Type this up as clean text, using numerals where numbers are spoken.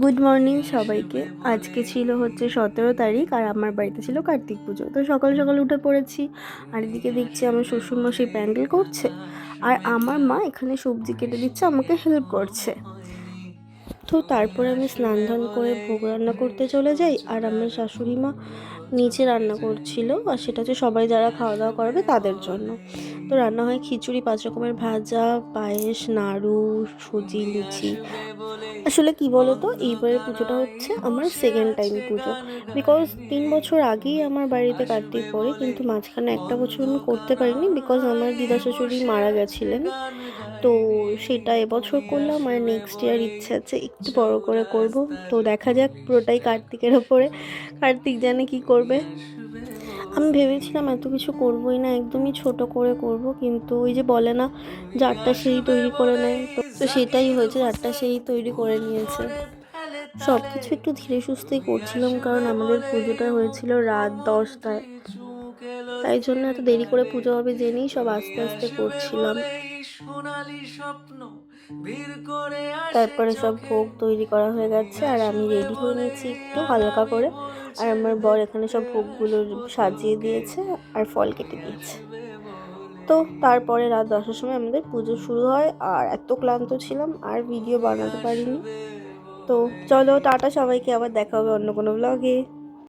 Good morning সবাইকে। আজকে ছিল হচ্ছে 17 তারিখ, আর আমার বাড়িতে ছিল কার্তিক পুজো। তো সকাল সকাল উঠে পড়েছি, আর এদিকে দেখছি আমার শ্বশুরমশাই প্যান্ডেল করছে, আর আমার মা এখানে সবজি কেটে দিচ্ছে, আমাকে হেল্প করছে। তো তারপরে আমি স্নান ধান করে ভোগ রান্না করতে চলে যাই, আর আমার শাশুড়ি মা নিচে রান্না করছিল, আর সেটা হচ্ছে সবাই যারা খাওয়া দাওয়া করবে তাদের জন্য। তো রান্না হয় খিচুড়ি, 5 রকমের ভাজা, পায়েস, নাড়ু, সুজি, লুচি। আসলে কি বলতো, এইবারের পুজোটা হচ্ছে আমার সেকেন্ড টাইম পুজো। বিকজ 3 বছর আগেই আমার বাড়িতে কার্তিক পড়ে, কিন্তু মাঝখানে একটা বছর আমি করতে পারিনি, বিকজ আমার দিদা শাশুড়ি মারা গেছিলেন। তো সেটা এবছর করলাম, আর নেক্সট ইয়ার ইচ্ছে আছে একটু বড় করে করব। তো দেখা যাক, পুরোটাই কার্তিকের ওপরে, কার্তিক জানে কি করবে। আমি ভেবেছিলাম এত কিছু করবোই না, একদমই ছোট করে করব, কিন্তু ওই যে বলে না, যারটা সেই তৈরি করে নেয়, তো সেটাই হয়েছে, যারটা সেই তৈরি করে নিয়েছে। সব কিছু একটু ধীরে সুস্থেই করছিলাম, কারণ আমাদের পুজোটা হয়েছিল রাত 10টায়, তাই জন্য এত দেরি করে পুজো হবে জেনেই সব আস্তে আস্তে করছিলাম। তারপরে সব ভোগ তৈরি করা হয়ে গেছে, আর আমি রেডি হয়ে নিয়েছি একটু হালকা করে, আর আমার বর এখানে সব ভোগগুলো সাজিয়ে দিয়েছে আর ফল কেটে দিয়েছে। তো তারপরে রাত 10টার সময় আমাদের পুজো শুরু হয়, আর এত ক্লান্ত ছিলাম আর ভিডিও বানাতে পারিনি। তো চলো টাটা সবাইকে, আবার দেখা হবে অন্য কোনো ব্লগে।